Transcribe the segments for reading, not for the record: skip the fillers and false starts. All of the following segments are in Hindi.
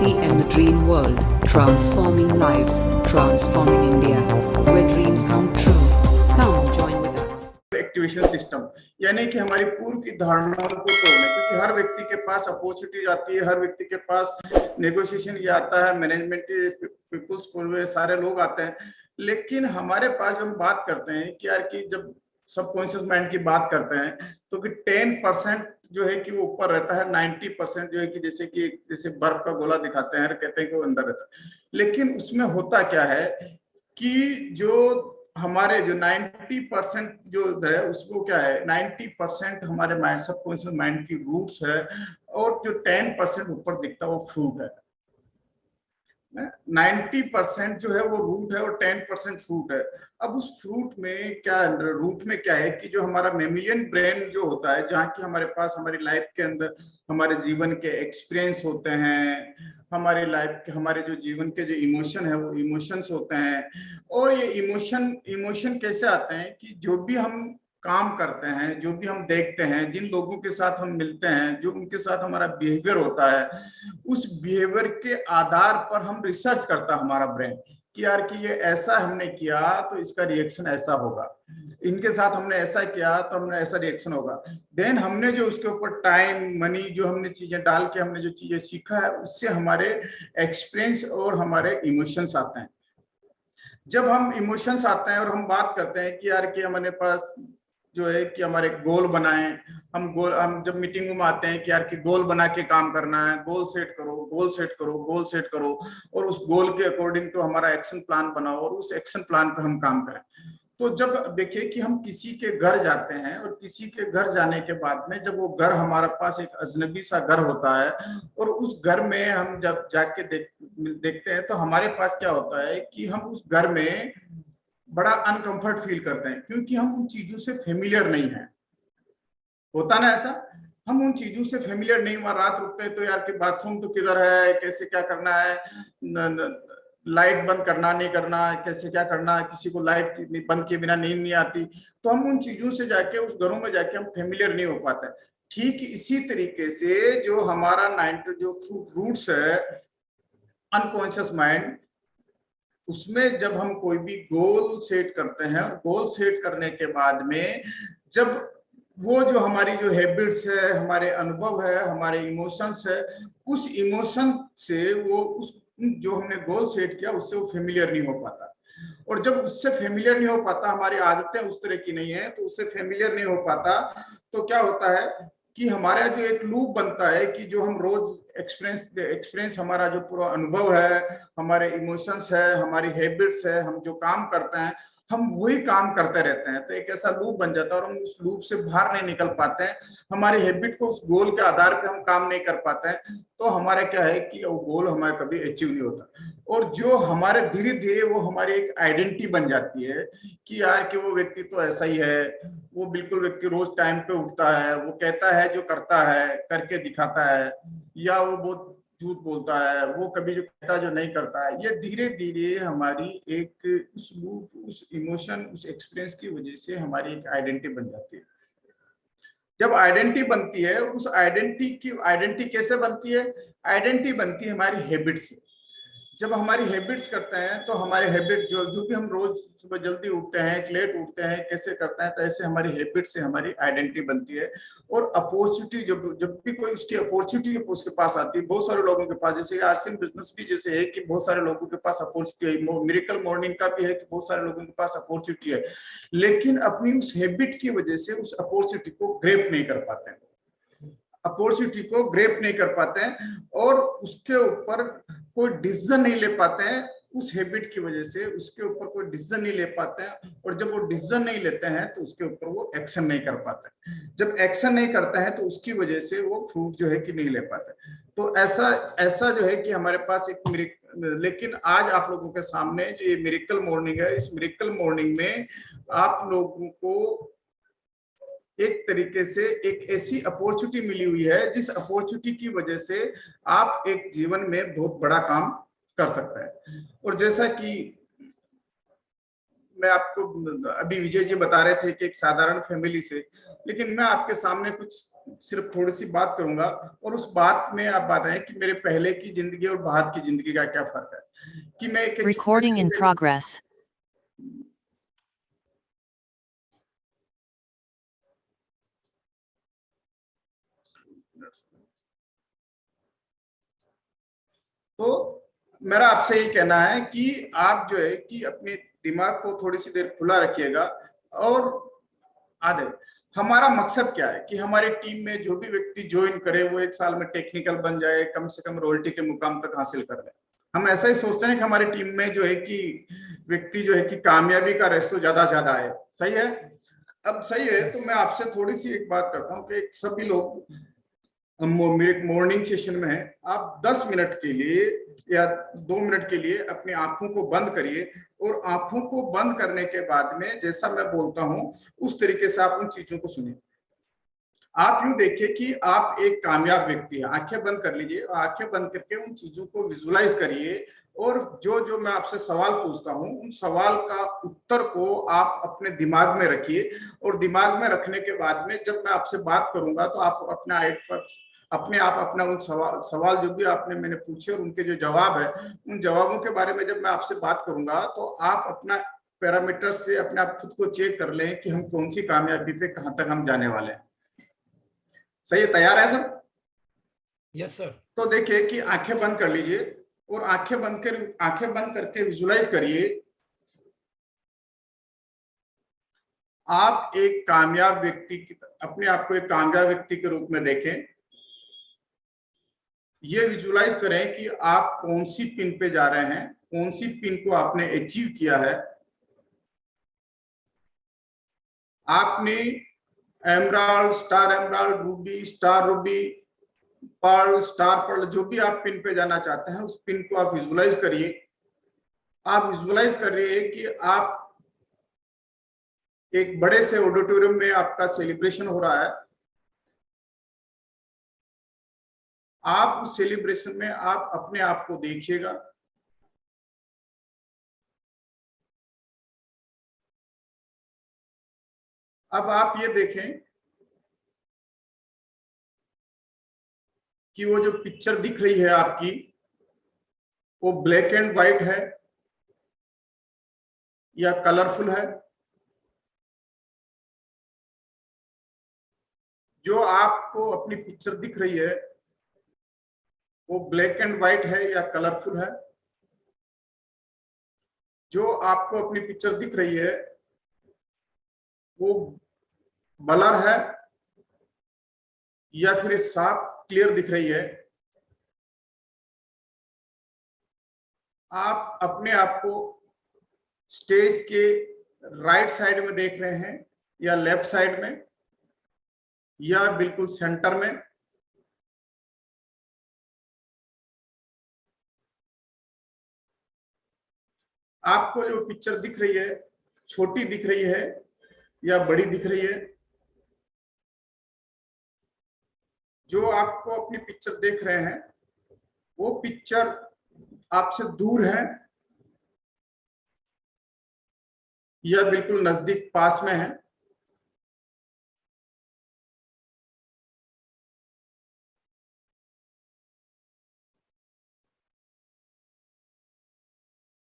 TCM The Dream World, transforming lives, transforming India, where dreams come true. Come join with us. Activation system यानी कि हमारी पूर्व की धारणाओं को तोड़ने, क्योंकि हर व्यक्ति के पास अपॉर्चुनिटी आती है, हर व्यक्ति के पास नेगोशिएशन ये आता है, मैनेजमेंट के पीपुल्स पूर्व सारे लोग आते हैं, लेकिन हमारे पास जो हम बात करते हैं कि यार कि जब सबकॉन्शियस माइंड की बात करते हैं तो कि 10% जो है कि वो ऊपर रहता है, 90% जो है कि जैसे बर्फ का गोला दिखाते हैं, कहते हैं कि वो अंदर रहता है। लेकिन उसमें होता क्या है कि जो हमारे जो 90% जो है उसको क्या है, 90% हमारे माइंड सबकॉन्शियस माइंड की रूट्स है, और जो 10% ऊपर दिखता है वो फ्रूट है। 90% जो है वो रूट है और 10% फ्रूट है। अब उस फ्रूट में क्या, रूट में क्या है कि जो हमारा मेमिलियन ब्रेन जो होता है, जहाँ की हमारे पास हमारी लाइफ के अंदर हमारे जीवन के एक्सपीरियंस होते हैं, हमारी लाइफ के हमारे जो जीवन के जो इमोशन है वो इमोशंस होते हैं। और ये इमोशन कैसे आते हैं कि जो भी हम काम करते हैं, जो भी हम देखते हैं, जिन लोगों के साथ हम मिलते हैं, जो उनके साथ हमारा बिहेवियर होता है, उस बिहेवियर के आधार पर हम रिसर्च करता है हमारा ब्रेन कि यार कि ये ऐसा हमने किया तो इसका रिएक्शन ऐसा होगा, इनके साथ हमने ऐसा किया तो हमने ऐसा रिएक्शन होगा। देन हमने जो उसके ऊपर टाइम मनी जो हमने चीजें डाल के हमने जो चीजें सीखा है, उससे हमारे एक्सपीरियंस और हमारे इमोशंस आते हैं। जब हम इमोशंस आते हैं और हम बात करते हैं कि यार कि हमारे पास जो है कि हमारे गोल बनाएं, हम जब मीटिंग में आते हैं कि यार कि गोल बना के काम करना है, गोल सेट करो, गोल सेट करो, गोल सेट करो, और उस गोल के अकॉर्डिंग तो हमारा एक्शन प्लान बनाओ और उस एक्शन प्लान पर हम काम करें। तो जब देखिए कि हम किसी के घर जाते हैं और किसी के घर जाने के बाद में जब वो घर हमारे पास एक अजनबी सा घर होता है, और उस घर में हम जब जाके देखते हैं तो हमारे पास क्या होता है कि हम उस घर में बड़ा अनकंफर्ट फील करते हैं, क्योंकि हम उन चीजों से फेमिलियर नहीं है। होता ना ऐसा, हम उन चीजों से फेमिलियर नहीं, वहां रात रुकते हैं तो यार कि बाथरूम तो किधर है, कैसे क्या करना है, लाइट बंद करना नहीं करना, कैसे क्या करना, किसी को लाइट बंद किए बिना नींद नहीं आती। तो हम उन चीजों से जाके उस घरों में जाके हम फेमिलियर नहीं हो पाते। ठीक इसी तरीके से जो हमारा 90 जो रूट्स है अनकॉन्शियस माइंड, उसमें जब हम कोई भी गोल सेट करते हैं, और गोल सेट करने के बाद में जब वो जो हमारी जो हैबिट्स है, हमारे अनुभव है, हमारे इमोशंस है, उस इमोशन से वो उस जो हमने गोल सेट किया उससे वो फेमिलियर नहीं हो पाता। और जब उससे फेमिलियर नहीं हो पाता, हमारी आदतें उस तरह की नहीं है तो उससे फेमिलियर नहीं हो पाता, तो क्या होता है कि हमारा जो एक लूप बनता है कि जो हम रोज एक्सपीरियंस हमारा जो पूरा अनुभव है, हमारे इमोशंस है, हमारी हैबिट्स है, हम जो काम करते हैं हम वही काम करते रहते हैं। तो एक ऐसा लूप बन जाता है और हम उस लूप से बाहर नहीं निकल पाते हैं। हमारी हैबिट को उस गोल के आधार पे हम काम नहीं कर पाते हैं, तो हमारा क्या है कि वो गोल हमारा कभी अचीव नहीं होता। और जो हमारे धीरे धीरे वो हमारी एक आइडेंटिटी बन जाती है कि यार कि वो व्यक्ति तो ऐसा ही है, वो बिल्कुल व्यक्ति रोज टाइम पे उठता है, वो कहता है जो करता है, करके दिखाता है, या वो बहुत झूठ बोलता है, वो कभी जो कहता है जो नहीं करता है। ये धीरे धीरे हमारी एक उस लूप, उस इमोशन, उस एक्सपीरियंस की वजह से हमारी एक आइडेंटिटी बन जाती है। जब आइडेंटिटी बनती है, उस आइडेंटिटी कैसे बनती है? आइडेंटिटी बनती है हमारी हैबिट से। जब हमारी हैबिट्स करते हैं तो हमारे हैबिट जो भी हम रोज सुबह जल्दी उठते हैं, लेट उठते हैं, कैसे करते हैं, तो ऐसे हमारी हैबिट से हमारी आइडेंटिटी बनती है। और अपॉर्चुनिटी जब भी कोई उसकी अपॉर्चुनिटी उसके पास आती है, बहुत सारे लोगों के पास, जैसे आरसीएम बिजनेस भी जैसे है कि बहुत सारे लोगों के पास अपॉर्चुनिटी है, मिरेकल मॉर्निंग का भी है कि बहुत सारे लोगों के पास अपॉर्चुनिटी है, लेकिन अपनी उस हैबिट की वजह से उस अपॉर्चुनिटी को ग्रैब नहीं कर पाते हैं, अपॉर्चुनिटी को ग्रैब नहीं कर पाते हैं, और उसके ऊपर कोई डिसीजन नहीं ले पाते हैं। उस हैबिट की वजह से उसके ऊपर कोई डिसीजन नहीं ले पाते हैं, और जब वो डिसीजन नहीं लेते हैं तो उसके ऊपर वो एक्शन नहीं कर पाते। जब एक्शन नहीं करता है तो उसकी वजह से वो फ्रूट जो है कि नहीं ले पाते। तो ऐसा जो है कि हमारे पास एक लेकिन आज आप लोगों के सामने जो ये मिरेकल मॉर्निंग है, इस मिरेकल मॉर्निंग में आप लोगों को एक तरीके से एक ऐसी अपॉर्चुनिटी मिली हुई है जिस अपॉर्चुनिटी की वजह से आप एक जीवन में बहुत बड़ा काम कर सकते हैं। और जैसा कि मैं आपको अभी विजय जी बता रहे थे कि एक साधारण फैमिली से, लेकिन मैं आपके सामने कुछ सिर्फ थोड़ी सी बात करूंगा और उस बात में आप बताएं कि मेरे पहले की जिंदगी और बाद की जिंदगी का क्या फर्क है। कि मैं एक Recording in progress. तो मेरा आपसे ये कहना है कि आप जो है कि अपने दिमाग को थोड़ी सी देर खुला रखिएगा। और आगे हमारा मकसद क्या है कि हमारी टीम में जो भी व्यक्ति ज्वाइन करे वो 1 साल में टेक्निकल बन जाए, कम से कम रॉयल्टी के मुकाम तक हासिल कर ले। हम ऐसा ही सोचते हैं कि हमारी टीम में जो है कि व्यक्ति जो है कि कामयाबी का रेशो ज्यादा आए। सही है? अब सही है तो मैं आपसे थोड़ी सी एक बात करता हूँ कि सभी लोग मेरे मॉर्निंग सेशन में है, आप 10 मिनट के लिए या 2 मिनट के लिए अपनी आंखों को बंद करिए और आंखों को बंद करने के बाद में जैसा मैं बोलता हूं उस तरीके से आप उन चीजों को सुनिए। आप यूं देखिए कि आप एक कामयाब व्यक्ति है, आंखें बंद कर लीजिए और आंखें बंद करके उन चीजों को विजुलाइज करिए और जो जो मैं आपसे सवाल पूछता हूं उन सवाल का उत्तर को आप अपने दिमाग में रखिए। और दिमाग में रखने के बाद में जब मैं आपसे बात करूंगा तो आप अपने आप अपना उन सवाल जो भी आपने मैंने पूछे और उनके जो जवाब है उन जवाबों के बारे में जब मैं आपसे बात करूंगा तो आप अपना पैरामीटर से अपने आप खुद को चेक कर लें कि हम कौन सी कामयाबी पे कहां तक हम जाने वाले हैं। सही है? तैयार है सर? Yes sir. तो देखिए कि आंखें बंद कर लीजिए और आंखें बंद करके विजुलाइज करिए आप एक कामयाब व्यक्ति अपने आप को एक कामयाब व्यक्ति के रूप में देखें। ये विजुलाइज करें कि आप कौन सी पिन पे जा रहे हैं, कौन सी पिन को आपने अचीव किया है। आपने emerald, star emerald, ruby, star ruby, pearl, star pearl, जो भी आप पिन पे जाना चाहते हैं उस पिन को आप विजुलाइज करिए। आप विजुलाइज करिए कि आप एक बड़े से ऑडिटोरियम में आपका सेलिब्रेशन हो रहा है। आप उस सेलिब्रेशन में आप अपने आप को देखिएगा। अब आप ये देखें कि वो जो पिक्चर दिख रही है आपकी वो ब्लैक एंड व्हाइट है या कलरफुल है। जो आपको अपनी पिक्चर दिख रही है वो ब्लैक एंड व्हाइट है या कलरफुल है। जो आपको अपनी पिक्चर दिख रही है वो ब्लर है या फिर साफ क्लियर दिख रही है। आप अपने आप को स्टेज के राइट साइड में देख रहे हैं या लेफ्ट साइड में या बिल्कुल सेंटर में। आपको जो पिक्चर दिख रही है छोटी दिख रही है या बड़ी दिख रही है। जो आपको अपनी पिक्चर देख रहे हैं वो पिक्चर आपसे दूर है या बिल्कुल नजदीक पास में है।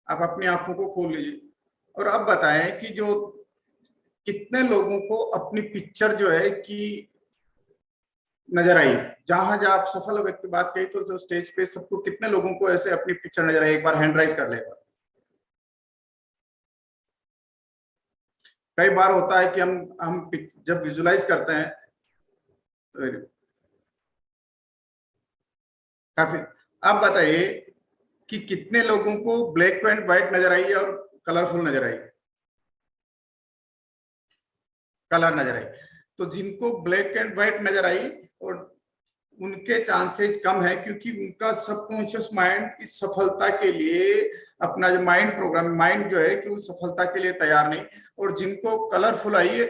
आप अपनी आंखों को खोल लीजिए और अब बताएं कि जो कितने लोगों को अपनी पिक्चर जो है कि नजर आई। जहां जहां आप सफल व्यक्ति बात कही तो स्टेज पे सबको कितने लोगों को ऐसे अपनी पिक्चर नजर आई? एक बार हैंड राइज कर लेगा। कई बार होता है कि हम जब विजुलाइज करते हैं तो काफी। अब बताइए कि कितने लोगों को ब्लैक एंड व्हाइट नजर आई और कलरफुल नजर आई, कलर नजर आई। तो जिनको ब्लैक एंड व्हाइट नजर आई और उनके चांसेस कम है क्योंकि उनका सबकॉन्शियस माइंड इस सफलता के लिए अपना जो माइंड प्रोग्राम माइंड जो है कि उस सफलता के लिए तैयार नहीं। और जिनको कलरफुल आई है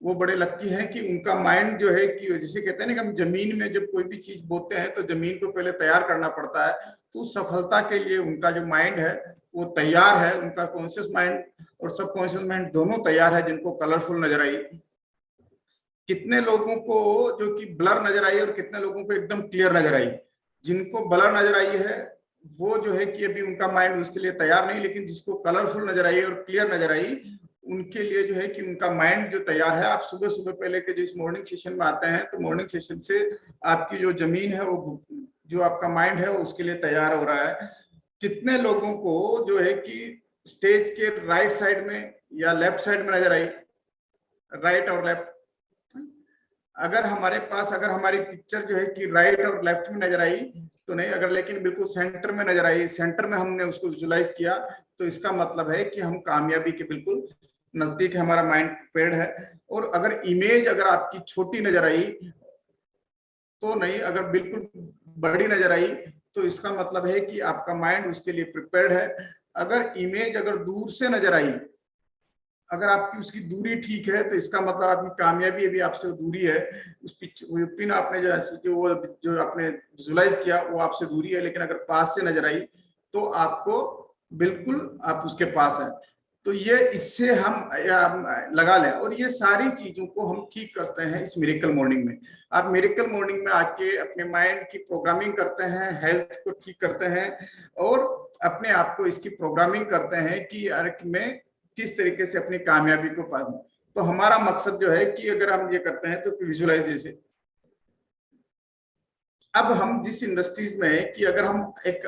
वो बड़े लक्की हैं कि उनका माइंड जो है कि जिसे कहते हैं ना कि हम जमीन में जब कोई भी चीज बोते हैं तो जमीन को पहले तैयार करना पड़ता है, तो सफलता के लिए उनका जो माइंड है वो तैयार है, उनका कॉन्शियस माइंड और सबकॉन्शियस माइंड दोनों तैयार है, जिनको कलरफुल नजर आई। कितने लोगों को जो कि ब्लर नजर आई और कितने लोगों को एकदम क्लियर नजर आई। जिनको ब्लर नजर आई है वो जो है कि अभी उनका माइंड उसके लिए तैयार नहीं, लेकिन जिसको कलरफुल नजर आई और क्लियर नजर आई उनके लिए जो है कि उनका माइंड जो तैयार है। आप सुबह सुबह पहले के जो इस मॉर्निंग सेशन में आते हैं तो मॉर्निंग सेशन से आपकी जो जमीन है वो जो आपका माइंड है वो उसके लिए तैयार हो रहा है। कितने लोगों को जो है कि स्टेज के राइट साइड में या लेफ्ट साइड में नजर आई, राइट और लेफ्ट। अगर हमारे पास अगर हमारी पिक्चर जो है कि राइट और लेफ्ट में नजर आई तो नहीं, अगर लेकिन बिल्कुल सेंटर में नजर आई, सेंटर में हमने उसको विजुलाइज किया, तो इसका मतलब है कि हम कामयाबी के बिल्कुल नजदीक है, हमारा माइंड प्रिपेयर्ड है। और अगर इमेज अगर आपकी छोटी नजर आई तो नहीं, अगर बिल्कुल बड़ी नजर आई तो इसका मतलब है कि आपका माइंड उसके लिए प्रिपेयर्ड है। अगर इमेज अगर दूर से नजर आई, अगर आपकी उसकी दूरी ठीक है तो इसका मतलब आपकी कामयाबी अभी आपसे दूरी है। उस पिन आपने जो आपने विजुलाइज किया वो आपसे दूरी है, लेकिन अगर पास से नजर आई तो आपको बिल्कुल आप उसके पास है। तो ये इससे हम लगा लें, और ये सारी चीजों को हम ठीक करते हैं इस मिरेकल मॉर्निंग में। आप मिरेकल मॉर्निंग में आके अपने माइंड की प्रोग्रामिंग करते हैं, हेल्थ को ठीक करते हैं और अपने आप को इसकी प्रोग्रामिंग करते हैं कि यार मैं किस तरीके से अपनी कामयाबी को पाऊं। तो हमारा मकसद जो है कि अगर हम ये करते हैं तो विजुअलाइजेशन। अब हम जिस इंडस्ट्रीज में कि अगर हम एक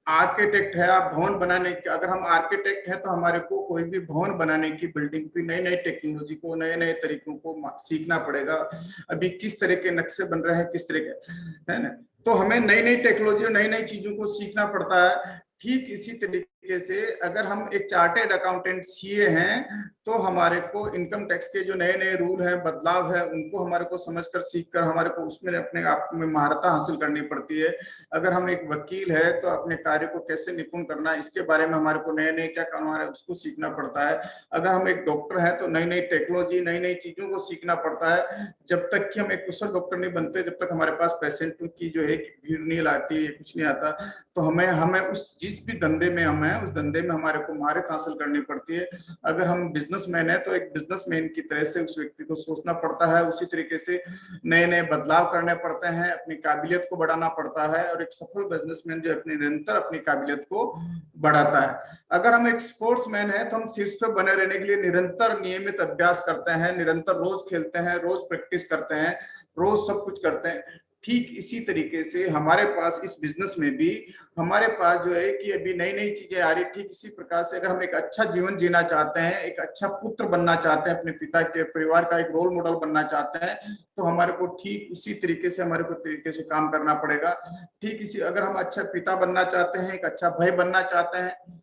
आर्किटेक्ट है, आप भवन बनाने के, अगर हम आर्किटेक्ट है तो हमारे को कोई भी भवन बनाने की, बिल्डिंग की नई नई टेक्नोलॉजी को, नए नए तरीकों को सीखना पड़ेगा। अभी किस तरह के नक्शे बन रहे हैं, किस तरह के, है ना, तो हमें नई नई टेक्नोलॉजी और नई नई चीजों को सीखना पड़ता है। ठीक इसी तरीके से अगर हम एक चार्टेड अकाउंटेंट सीए हैं तो हमारे को इनकम टैक्स के जो नए नए रूल हैं, बदलाव है, उनको हमारे को समझकर सीखकर हमारे को उसमें अपने आप में महारत हासिल करनी पड़ती है। अगर हम एक वकील है तो अपने कार्य को कैसे निपुण करना है इसके बारे में हमारे को नए नए क्या करना है उसको सीखना पड़ता है। अगर हम एक डॉक्टर है तो नई नई टेक्नोलॉजी, नई नई चीजों को सीखना पड़ता है। जब तक कि हम एक कुशल डॉक्टर नहीं बनते, जब तक हमारे पास पेशेंट की जो है भीड़ नहीं लाती, कुछ नहीं आता, तो हमें उस जिस भी धंधे में हम हैं उस धंधे में हमारे को महारत हासिल करनी पड़ती है। अगर हम बिजनेसमैन है तो एक बिजनेसमैन की तरह से उस व्यक्ति को सोचना पड़ता है, उसी तरीके से नए नए बदलाव करने पड़ते हैं, अपनी काबिलियत को बढ़ाना पड़ता है। और एक सफल बिजनेसमैन जो अपनी निरंतर अपनी काबिलियत को बढ़ाता है। अगर हम एक स्पोर्ट्समैन है तो हम शीर्ष पे बने रहने के लिए निरंतर नियमित अभ्यास करते हैं, निरंतर रोज खेलते हैं, रोज प्रैक्टिस करते हैं, रोज सब कुछ करते हैं। ठीक इसी तरीके से हमारे पास इस बिजनेस में भी हमारे पास जो है कि अभी नई नई चीजें आ रही। ठीक इसी प्रकार से अगर हम एक अच्छा जीवन जीना चाहते हैं, एक अच्छा पुत्र बनना चाहते हैं, अपने पिता के परिवार का एक रोल मॉडल बनना चाहते हैं, तो हमारे को ठीक उसी तरीके से हमारे को तरीके से काम करना पड़ेगा। ठीक इसी अगर हम अच्छा पिता बनना चाहते हैं, एक अच्छा भाई बनना चाहते हैं,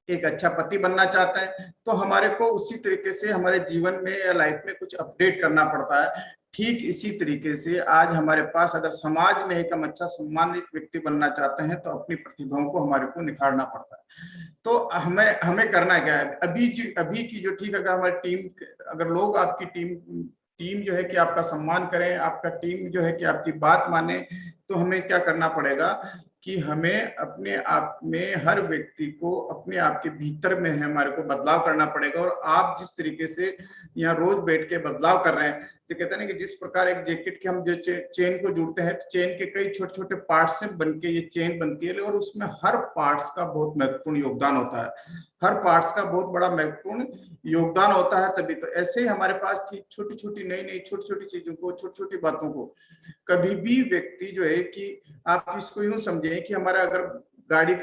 एक अच्छा पति बनना चाहते हैं, तो हमारे को उसी तरीके से हमारे जीवन में या लाइफ में कुछ अपडेट करना पड़ता है। ठीक इसी तरीके से आज हमारे पास अगर समाज में एक हम अच्छा सम्मानित व्यक्ति बनना चाहते हैं तो अपनी प्रतिभाओं को हमारे को निखारना पड़ता है। तो हमें करना क्या है अभी की जो ठीक अगर हमारी टीम, अगर लोग आपकी टीम जो है कि आपका सम्मान करें, आपका टीम जो है कि आपकी बात माने, तो हमें क्या करना पड़ेगा कि हमें अपने आप में हर व्यक्ति को अपने आप के भीतर में है हमारे को बदलाव करना पड़ेगा। और आप जिस तरीके से यहाँ रोज बैठ के बदलाव कर रहे हैं, तो कहते हैं ना कि जिस प्रकार एक जैकेट के हम जो चेन को जोड़ते हैं तो चेन के कई छोटे छोटे पार्ट्स से बन के ये चेन बनती है, और उसमें हर पार्ट्स का बहुत महत्वपूर्ण योगदान होता है, हर पार्ट्स का बहुत बड़ा महत्वपूर्ण योगदान होता है। तभी तो ऐसे ही हमारे पास ठीक छोटी छोटी नई नई छोटी छोटी चीजों को, छोटी छोटी बातों को, कभी भी व्यक्ति जो है कि आप इसको यूं समझें कि हमारा अगर गाड़ी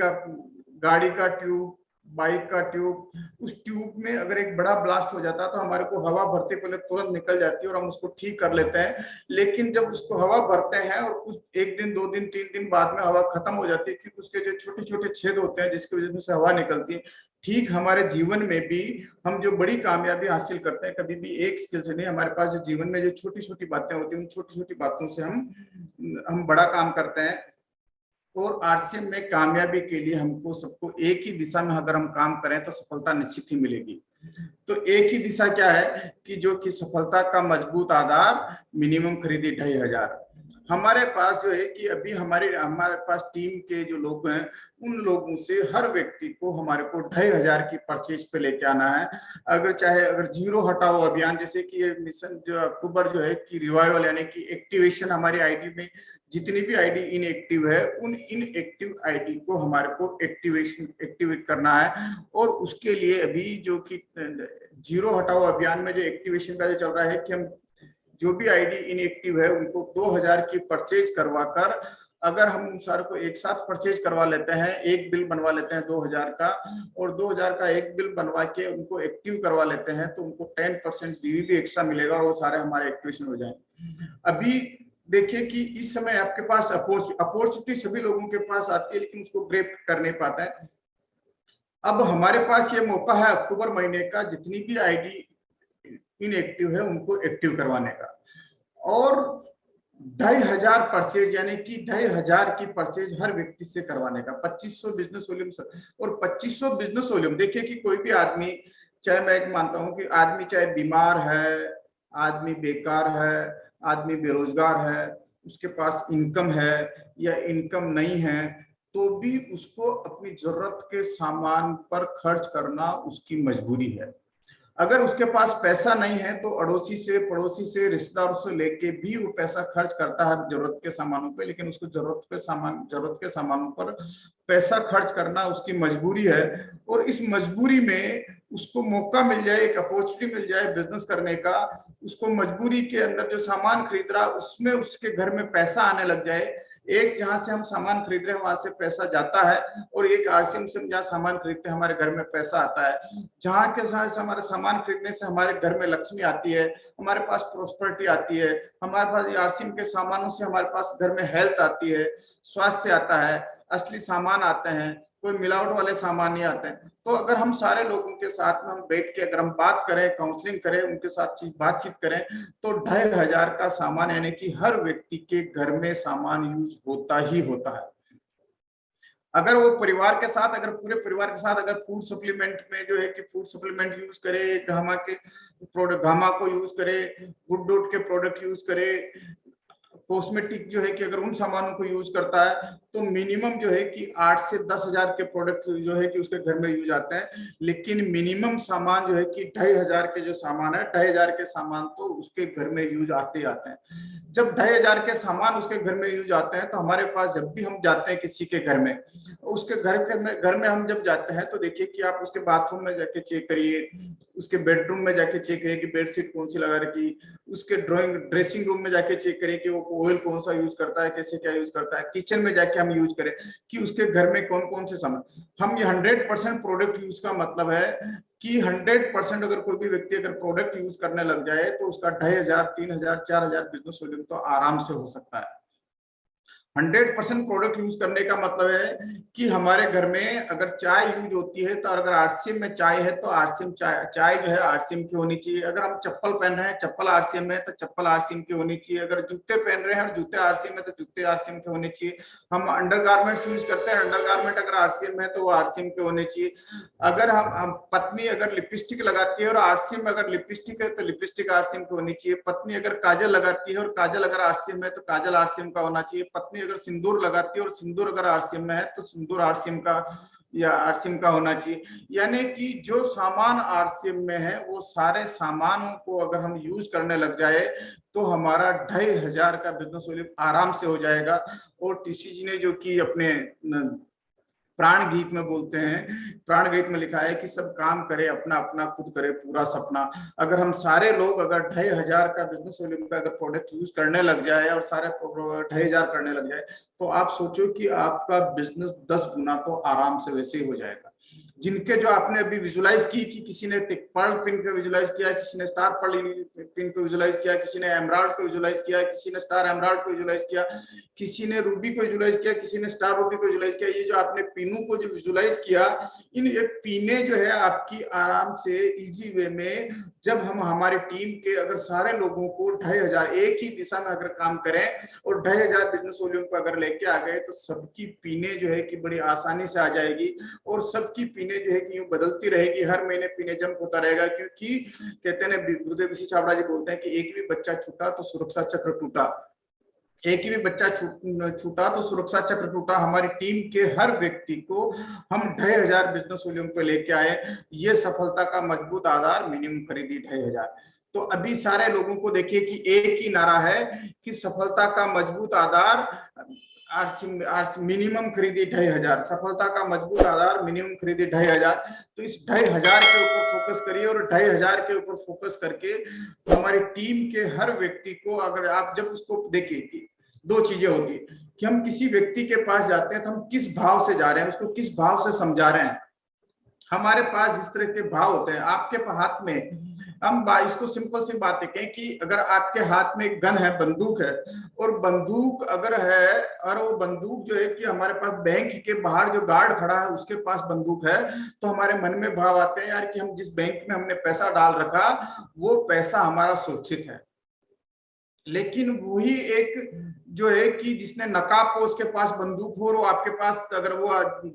का ट्यूब, बाइक का ट्यूब, उस ट्यूब में अगर एक बड़ा ब्लास्ट हो जाता है तो हमारे को हवा भरते पहले तुरंत निकल जाती है और हम उसको ठीक कर लेते हैं। लेकिन जब उसको हवा भरते हैं और कुछ 1 दिन 2 दिन 3 दिन बाद में हवा खत्म हो जाती है, क्योंकि उसके जो छोटे छोटे छेद होते हैं जिसकी वजह से हवा निकलती है। ठीक हमारे जीवन में भी हम जो बड़ी कामयाबी हासिल करते हैं कभी भी एक स्किल से नहीं, हमारे पास जो जीवन में जो छोटी छोटी बातें होती हैं उन छोटी छोटी बातों से हम बड़ा काम करते हैं। और आरसीएम में कामयाबी के लिए हमको सबको एक ही दिशा में अगर हम काम करें तो सफलता निश्चित ही मिलेगी। तो एक ही दिशा क्या है कि जो कि सफलता का मजबूत आधार, मिनिमम खरीदी 2500। हमारे पास जो है कि अभी हमारे पास टीम के जो लोग हैं उन लोगों से हर व्यक्ति को हमारे को 2500 की परचेज पे लेके आना है। अगर जीरो हटाओ अभियान, जैसे कि ये मिशन जो अक्टूबर जो है कि रिवाइवल यानी कि एक्टिवेशन, हमारी आईडी में जितनी भी आईडी इनएक्टिव है उन इनएक्टिव आईडी को हमारे को एक्टिवेट करना है। और उसके लिए अभी जो कि जीरो हटाओ अभियान में जो एक्टिवेशन का जो चल रहा है कि हम जो भी आईडी इनएक्टिव है उनको 2000 की परचेज करवाकर, अगर हम सारे को एक साथ परचेज करवा लेते हैं, एक बिल बनवा लेते हैं 2000 का, और 2000 का एक बिल बनवा के उनको एक्टिव करवा लेते हैं तो उनको 10% डीवी भी एक्स्ट्रा मिलेगा और वो सारे हमारे एक्टिवेशन हो जाएंगे। अभी देखिए कि इस समय आपके पास अपॉर्चुनिटी सभी लोगों के पास आती है लेकिन उसको ग्रैब कर नहीं पाता है। अब हमारे पास ये मौका है अक्टूबर महीने का जितनी भी आईडी इनएक्टिव है उनको एक्टिव करवाने का, और 2500 परचेज यानी कि 2500 की परचेज हर व्यक्ति से करवाने का। 2500 बिजनेस वॉल्यूम और 2500 बिजनेस वॉल्यूम। देखिए कि कोई भी आदमी, चाहे मैं मानता हूं कि आदमी चाहे बीमार है, आदमी बेकार है, आदमी बेरोजगार है, उसके पास इनकम है या इनकम नहीं है, तो भी उसको अपनी जरूरत के सामान पर खर्च करना उसकी मजबूरी है। अगर उसके पास पैसा नहीं है तो अड़ोसी से, पड़ोसी से, रिश्तेदारों से लेके भी वो पैसा खर्च करता है जरूरत के सामानों पे, लेकिन उसको जरूरत के सामानों पर पैसा खर्च करना उसकी मजबूरी है। और इस मजबूरी में उसको मौका मिल जाए, एक अपॉर्चुनिटी मिल जाए बिजनेस करने का, उसको मजबूरी के अंदर जो सामान खरीद रहा उसमें उसके घर में पैसा आने लग जाए। एक जहां से हम सामान खरीद रहे हैं वहां से पैसा जाता है, और एक आरसीएम से हम जहाँ सामान खरीदते हैं हमारे घर में पैसा आता है। जहाँ के साथ हमारे सामान खरीदने से हमारे घर में लक्ष्मी आती है, हमारे पास प्रोस्पेरिटी आती है, हमारे पास आरसीएम के सामानों से हमारे पास घर में हेल्थ आती है, स्वास्थ्य आता है, असली सामान आते हैं, कोई मिलावट वाले सामान नहीं आते हैं। तो अगर हम सारे लोगों के साथ में हम बैठ के अगर हम बात करें, काउंसलिंग करें, उनके साथ बातचीत करें, तो 2500 का सामान यानी कि हर व्यक्ति के घर में सामान यूज होता ही होता है। अगर वो परिवार के साथ, अगर पूरे परिवार के साथ अगर फूड सप्लीमेंट में जो है कि फूड सप्लीमेंट यूज करे, गामा के प्रोडक्ट, गामा को यूज करे, गुड डॉट के प्रोडक्ट यूज करे, कॉस्मेटिक जो है कि अगर उन सामानों को यूज करता है तो मिनिमम जो है कि 8 से 10,000 के प्रोडक्ट जो है कि उसके घर में यूज आते हैं। लेकिन मिनिमम सामान जो है कि 2500 के जो सामान है, 2500 के सामान तो उसके घर में यूज आते हैं। जब 2500 के सामान उसके घर में यूज आते हैं तो हमारे पास जब भी हम जाते हैं किसी के घर में, उसके घर में हम जब जाते हैं तो देखिए कि आप उसके बाथरूम में जाके चेक करिए, उसके बेडरूम में जाके चेक करिए कि बेडशीट कौन सी लगा रखी, उसके ड्रेसिंग रूम में जाके चेक करिए कि वो ऑयल कौन सा यूज करता है, कैसे क्या यूज करता है, किचन में जाके हम यूज करें कि उसके घर में कौन कौन से सामान। हम ये 100% प्रोडक्ट यूज का मतलब है कि 100% अगर कोई भी व्यक्ति अगर प्रोडक्ट यूज करने लग जाए तो उसका 2500, 3000, 4000 बिजनेस वॉल्यूम तो आराम से हो सकता है। 100% प्रोडक्ट यूज करने का मतलब है कि हमारे घर में अगर चाय यूज होती है तो अगर आरसीएम में चाय है तो आरसीएम चाय जो है आरसीएम की होनी चाहिए। अगर हम चप्पल पहन रहे हैं, चप्पल आरसीएम में है तो चप्पल आरसीएम की होनी चाहिए। अगर जूते पहन रहे हैं और जूते आरसीएम में तो जूते आरसीएम के होने चाहिए। हम अंडरगारमेंट्स यूज करते हैं, अंडरगारमेंट अगर आरसीएम में है तो वो आरसीएम के होने चाहिए। अगर हम पत्नी अगर लिपस्टिक लगाती है और आरसीएम में अगर लिपस्टिक है तो लिपस्टिक आरसीएम की होनी चाहिए। पत्नी अगर काजल लगाती है और काजल अगर आरसीएम में है तो काजल आरसीएम का होना चाहिए। पत्नी अगर सिंदूर लगाती है और सिंदूर अगर आरसीएम में है तो सिंदूर आरसीएम का या आरसीएम का होना चाहिए। यानी कि जो सामान आरसीएम में है वो सारे सामानों को अगर हम यूज करने लग जाए तो हमारा 2500 का बिजनेस वॉल्यूम आराम से हो जाएगा। और टीसी जी ने जो कि अपने प्राण गीत में बोलते हैं, प्राण गीत में लिखा है कि सब काम करे अपना अपना, खुद करे पूरा सपना। अगर हम सारे लोग अगर 2500 का बिजनेस वॉल्यूम का अगर प्रोडक्ट यूज करने लग जाए और सारे 2500 करने लग जाए तो आप सोचो कि आपका बिजनेस 10 गुना तो आराम से वैसे ही हो जाएगा। जिनके जो आपने अभी विजुलाइज की कि किसी ने पर्ल पिन को विजुलाइज किया, किसी ने स्टार पर्ल पिन को विजुलाइज किया, किसी ने एमराल्ड को विजुलाइज किया, किसी ने स्टार एमराल्ड को विजुलाइज किया, किसी ने रूबी को विजुलाइज किया, किसी ने स्टार रूबी को विजुलाइज किया। ये जो आपने पिनों को जो विजुलाइज किया, इन ये पिने जो है आपकी आराम से इजी वे में, जब हम हमारी टीम के अगर सारे लोगों को 2500 एक ही दिशा में अगर काम करें और 2500 बिजनेस वॉल्यूम पर अगर लेके आ गए तो सबकी पिने जो है कि बड़ी आसानी से आ जाएगी और सबकी पिने जो है कि यूं बदलती रहेगी, हर महीने पिने जंप होता रहेगा। क्योंकि कहते हैं गुरुदेव ऋषि छाबड़ा जी बोलते हैं कि एक भी बच्चा छूटा तो सुरक्षा चक्र टूटा, एक ही भी बच्चा छूटा तो सुरक्षा चक्र टूटा। हमारी टीम के हर व्यक्ति को हम 2500 बिजनेस वॉल्यूम पे लेके आए, ये सफलता का मजबूत आधार, मिनिमम खरीदी 2500। तो अभी सारे लोगों को देखिए कि एक ही नारा है कि सफलता का मजबूत आधार मिनिमम खरीदी 2500, सफलता का मजबूत आधार मिनिमम खरीदी 2500। तो इस 2500 के ऊपर फोकस करिए और 2500 के ऊपर फोकस करके हमारी टीम के हर व्यक्ति को, अगर आप जब उसको देखिए कि दो चीजें होती है कि हम किसी व्यक्ति के पास जाते हैं तो हम किस भाव से जा रहे हैं, उसको किस भाव से समझा रहे हैं। हमारे पास जिस तरह के भाव होते हैं, आपके हाथ में, हम इसको सिंपल सी बात कहें कि अगर आपके हाथ में एक गन है, बंदूक है, और बंदूक अगर है और वो बंदूक जो है कि हमारे पास बैंक के बाहर जो गार्ड खड़ा है उसके पास बंदूक है, तो हमारे मन में भाव आते हैं यार कि हम जिस बैंक में हमने पैसा डाल रखा वो पैसा हमारा सुरक्षित है। लेकिन वही एक जो है कि जिसने नकाब को उसके पास बंदूक हो और वो आपके पास अगर वो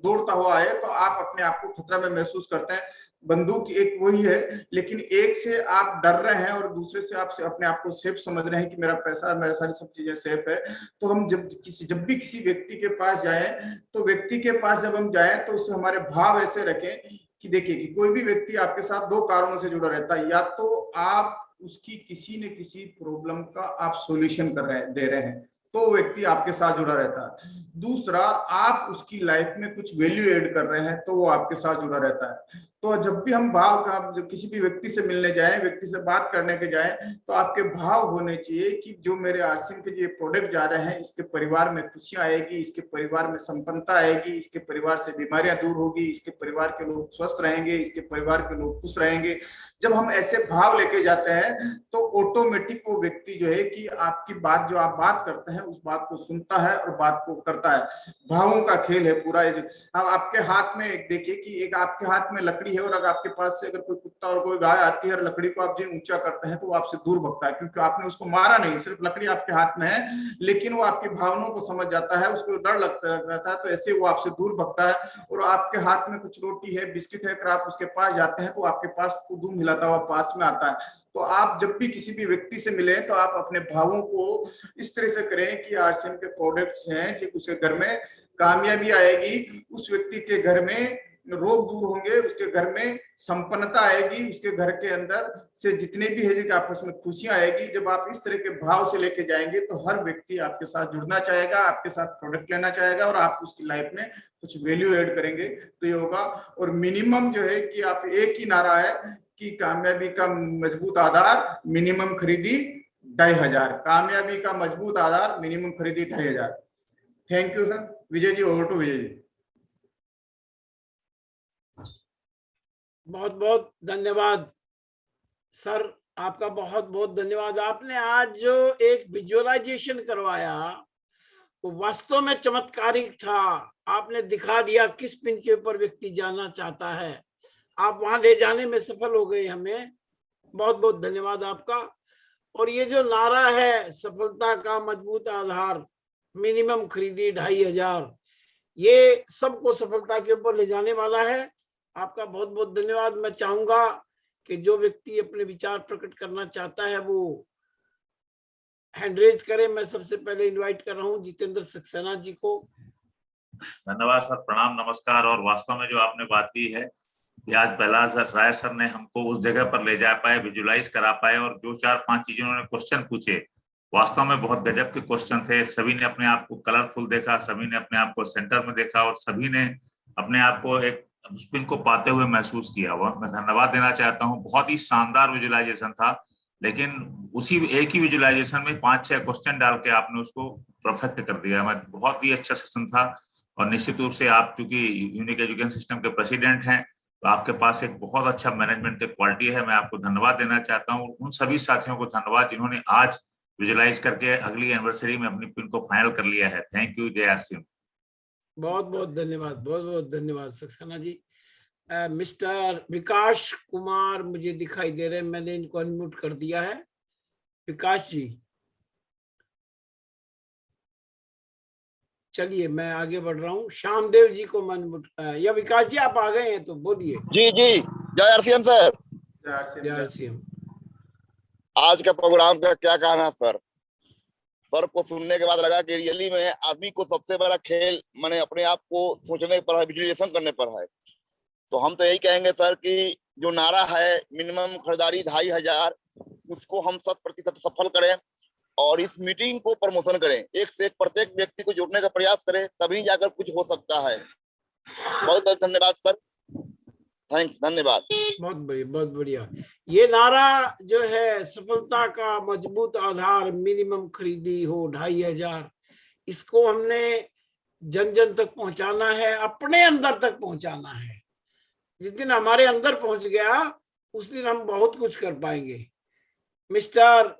दौड़ता हुआ आए तो आप अपने आप को खतरा में महसूस करते हैं। बंदूक एक वही है, लेकिन एक से आप डर रहे हैं और दूसरे से आप अपने आप को सेफ समझ रहे हैं कि मेरा पैसा, मेरा सारी सब चीजें सेफ है। तो हम जब भी किसी व्यक्ति के पास जाएं तो व्यक्ति के पास जब हम जाएं तो उससे हमारे भाव ऐसे रखें कि देखिए कि कोई भी व्यक्ति आपके साथ दो कारणों से जुड़ा रहता है, या तो आप उसकी किसी न किसी प्रॉब्लम का आप सॉल्यूशन दे रहे हैं तो व्यक्ति आपके साथ जुड़ा रहता है, दूसरा आप उसकी लाइफ में कुछ वैल्यू ऐड कर रहे हैं तो वो आपके साथ जुड़ा रहता है। तो जब भी हम भाव का, जब किसी भी व्यक्ति से मिलने जाएं, व्यक्ति से बात करने के जाएं, तो आपके भाव होने चाहिए कि जो मेरे आरसीएम के ये प्रोडक्ट जा रहे हैं इसके परिवार में खुशियां आएगी, इसके परिवार में संपन्नता आएगी, इसके परिवार से बीमारियां दूर होगी, इसके परिवार के लोग स्वस्थ रहेंगे, इसके परिवार के लोग खुश रहेंगे। जब हम ऐसे भाव लेके जाते हैं तो ऑटोमेटिक वो व्यक्ति जो है कि आपकी बात, जो आप बात करते हैं उस बात को सुनता है और बात को करता है। भावों का खेल है पूरा। अब आपके हाथ में एक देखिए कि एक आपके हाथ में लकड़ी है और अगर आपके पास से अगर कोई कुत्ता और कोई गाय आती है और लकड़ी को आप जो ऊंचा करते हैं तो वो आपसे दूर भगता है, क्योंकि आपने उसको मारा नहीं, सिर्फ लकड़ी आपके हाथ में है, लेकिन वो आपकी भावनाओं को समझ जाता है, उसको डर लगता रहता है, तो ऐसे वो आपसे दूर भगता है। और आपके हाथ में कुछ रोटी है, बिस्किट है, अगर आप उसके पास जाते हैं तो आपके पास खुद हिलाता हुआ पास में आता है। तो आप जब भी किसी भी व्यक्ति से मिले तो आप अपने भावों को इस तरह से करें कि आरसीएम के प्रोडक्ट्स हैं कि उसके घर में कामयाबी आएगी, उस व्यक्ति के घर में रोग दूर होंगे, उसके घर में संपन्नता आएगी, उसके घर के अंदर से जितने भी है आपस में खुशियां आएगी। जब आप इस तरह के भाव से लेके जाएंगे तो हर व्यक्ति आपके साथ जुड़ना चाहेगा, आपके साथ प्रोडक्ट लेना चाहेगा और आप उसकी लाइफ में कुछ वैल्यू ऐड करेंगे तो ये होगा। और मिनिमम जो है कि आप, एक ही नारा है कि कामयाबी का मजबूत आधार मिनिमम खरीदी 2500, कामयाबी का मजबूत आधार मिनिमम खरीदी 2500। Thank you sir. Vijay ji, over to Vijay ji. बहुत बहुत धन्यवाद सर, आपका बहुत बहुत धन्यवाद। आपने आज जो एक विजुअलाइजेशन करवाया वो वास्तव में चमत्कारिक था। आपने दिखा दिया किस पिन के ऊपर व्यक्ति जाना चाहता है, आप वहां ले जाने में सफल हो गए। हमें बहुत बहुत धन्यवाद आपका। और ये जो नारा है सफलता का मजबूत आधार मिनिमम खरीदी 2500, ये सबको सफलता के ऊपर ले जाने वाला है। आपका बहुत बहुत धन्यवाद। मैं चाहूंगा कि जो व्यक्ति अपने विचार प्रकट करना चाहता है वो हैंड रेज करे। मैं सबसे पहले इनवाइट कर रहा हूं जितेंद्र सक्सेना जी को। धन्यवाद सर, प्रणाम, नमस्कार। और वास्तव में जो आपने बात की है कि आज प्रहलाद राय सर ने हमको उस जगह पर ले जा पाए, विजुलाइज करा पाए, और जो 4-5 चीजें उन्होंने क्वेश्चन पूछे वास्तव में बहुत गजब के क्वेश्चन थे। सभी ने अपने आप को कलरफुल देखा, सभी ने अपने आप को सेंटर में देखा और सभी ने अपने आप को एक स्पिन को पाते हुए महसूस किया हुआ। मैं धन्यवाद देना चाहता हूँ। बहुत ही शानदार विजुलाइजेशन था, लेकिन उसी एक ही विजुलाइजेशन में 5-6 क्वेश्चन डाल के आपने उसको परफेक्ट कर दिया। मैं बहुत ही अच्छा सेशन था और निश्चित रूप से आप चूंकि यूनिक एजुकेशन सिस्टम के प्रेसिडेंट हैं, तो आपके पास एक बहुत अच्छा मैनेजमेंट की क्वालिटी है। मैं आपको धन्यवाद देना चाहता हूँ। उन सभी साथियों को धन्यवाद जिन्होंने आज विजुलाइज करके अगली एनिवर्सरी में अपनी पिन को फाइनल कर लिया है। Thank you. जय RCM। बहुत बहुत धन्यवाद, बहुत बहुत धन्यवाद सक्सेना जी। मिस्टर विकास कुमार मुझे दिखाई दे रहे हैं, मैंने इनको अनम्यूट कर दिया है। विकास जी, चलिए मैं आगे बढ़ रहा हूँ। श्यामदेव जी को मैं अनम्यूट, या विकास जी आप आ गए हैं तो बोलिए। जी जी, जय RCM सर। जय RCM। आज का प्रोग्राम का क्या कहना सर? सर को सुनने के बाद लगा कि रियली में आदमी को सबसे बड़ा खेल माने अपने आप को सोचने पर है, विजुअलाइजेशन करने पर है। तो हम तो यही कहेंगे सर कि जो नारा है मिनिमम खरीदारी 2500, उसको हम 100% सफल करें और इस मीटिंग को प्रमोशन करें। एक से एक प्रत्येक व्यक्ति को जोड़ने का प्रयास करें, तभी जाकर कुछ हो सकता है। बहुत बहुत धन्यवाद सर, थैंक्स, धन्यवाद। बहुत बढ़िया, बहुत बढ़िया। ये नारा जो है सफलता का मजबूत आधार मिनिमम खरीदी हो 2500, इसको हमने जन जन तक पहुंचाना है, अपने अंदर तक पहुंचाना है। जिस दिन हमारे अंदर पहुंच गया उस दिन हम बहुत कुछ कर पाएंगे। मिस्टर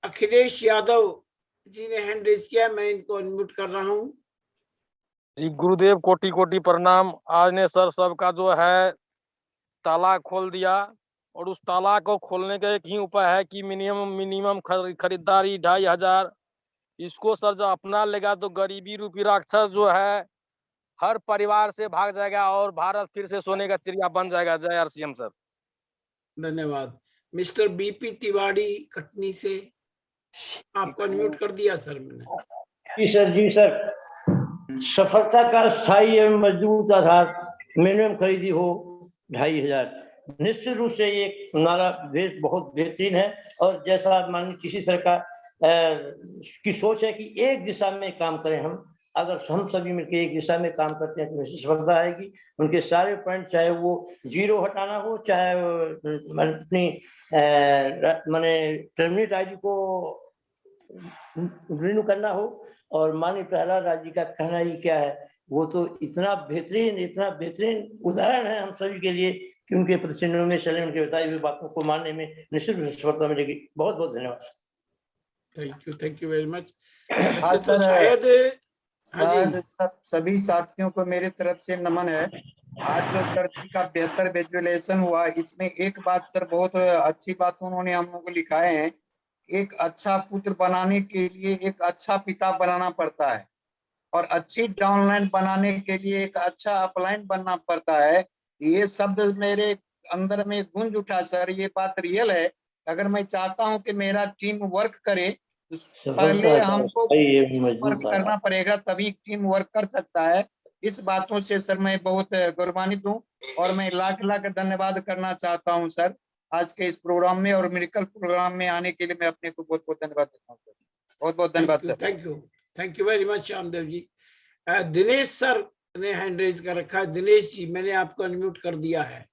अखिलेश यादव जी ने हैंड रेज किया, मैं इनको अनम्यूट कर रहा हूँ। जी गुरुदेव, कोटि कोटि प्रणाम। आज ने सर सबका जो है ताला खोल दिया, और उस ताला को खोलने का एक ही उपाय है कि मिनिमम खरीदारी 2500। इसको सर जो अपना लेगा तो गरीबी रूपी राक्षस जो है हर परिवार से भाग जाएगा और भारत फिर से सोने का चिड़िया बन जाएगा। जय RCM सर। धन्यवाद। मिस्टर BP तिवारी कटनी से, आपको अनम्यूट कर दिया सर मैंने। जी सर। सफलता का स्थायी एवं मजबूत आधार मिनिमम खरीदी हो 2500। निश्चित रूप से ये नारा बहुत बेहतरीन है, और जैसा माननीय किसी सरकार की सोच है कि एक दिशा में काम करें हम। अगर हम सभी मिलकर एक दिशा में काम करते हैं तो निश्चित सफलता आएगी। उनके सारे पॉइंट, चाहे वो 0 हटाना हो, चाहे अपनी माने टर्मिनेट ID को रिन्यू करना हो, और माननीय प्रहलाद राज जी का कहना ही क्या है, वो तो इतना बेहतरीन उदाहरण है हम सभी के लिए कि उनके प्रतिष्ठियों में चले, उनके बताई हुई बातों को मानने में निश्चित रूप से सफलता मिलेगी। बहुत बहुत धन्यवाद। Thank you very much. शायद सभी साथियों को मेरी तरफ से नमन है। आज जो सर का बेहतर विजुअलाइजेशन हुआ, इसमें एक बात सर बहुत अच्छी बात उन्होंने हम लोग को लिखाए हैं। एक अच्छा पुत्र बनाने के लिए एक अच्छा पिता बनाना पड़ता है, और अच्छी डाउनलाइन बनाने के लिए एक अच्छा अपलाइन बनना पड़ता है। ये शब्द मेरे अंदर में गूंज उठा सर, ये बात रियल है। अगर मैं चाहता हूं कि मेरा टीम वर्क करे, तो पहले हमको वर्क करना पड़ेगा, तभी टीम वर्क कर सकता है। इस बातों से सर मैं बहुत गौरवान्वित हूँ, और मैं लाख धन्यवाद करना चाहता हूँ सर आज के इस प्रोग्राम में और मेडिकल प्रोग्राम में आने के लिए। मैं अपने को बहुत बहुत धन्यवाद देता हूँ सर। बहुत बहुत धन्यवाद सर। Thank you very much Shyamdev ji. Dinesh sir ने हैंड रेज कर रखा है। दिनेश जी, मैंने आपको अनम्यूट कर दिया है,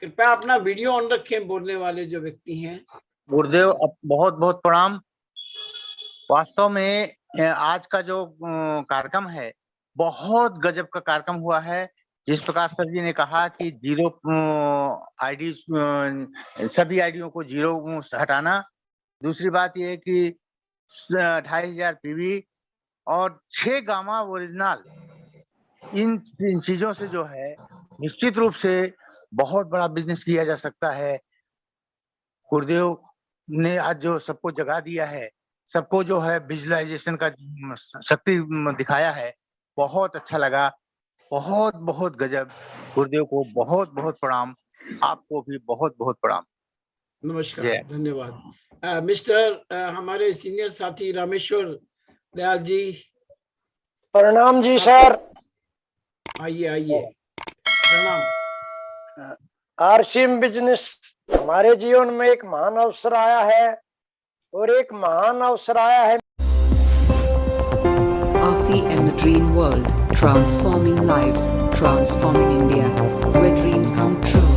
कृपया अपना वीडियो ऑन रखें, बोलने वाले जो व्यक्ति हैं। गुरुदेव बहुत बहुत प्रणाम। वास्तव में आज का जो कार्यक्रम है बहुत गजब का कार्यक्रम हुआ है। जिस प्रकार सर जी ने कहा कि 0 ID, सभी आईडियों को 0 हटाना। दूसरी बात यह है कि 2500 PV और 6 गामा ओरिजिनल, इन चीजों से जो है निश्चित रूप से बहुत बड़ा बिजनेस किया जा सकता है। गुरुदेव ने आज जो सबको जगा दिया है, सबको जो है विजुअलाइजेशन का शक्ति दिखाया है, बहुत अच्छा लगा। बहुत बहुत गजब। गुरुदेव को बहुत बहुत प्रणाम, आपको भी बहुत बहुत प्रणाम। नमस्कार, धन्यवाद। मिस्टर हमारे सीनियर साथी रामेश्वर दयाल जी। प्रणाम जी सर। आइए प्रणाम। RCM बिजनेस हमारे जीवन में एक महान अवसर आया है, और एक महान अवसर आया है। RCM, the dream world, transforming lives, transforming India, where dreams come true.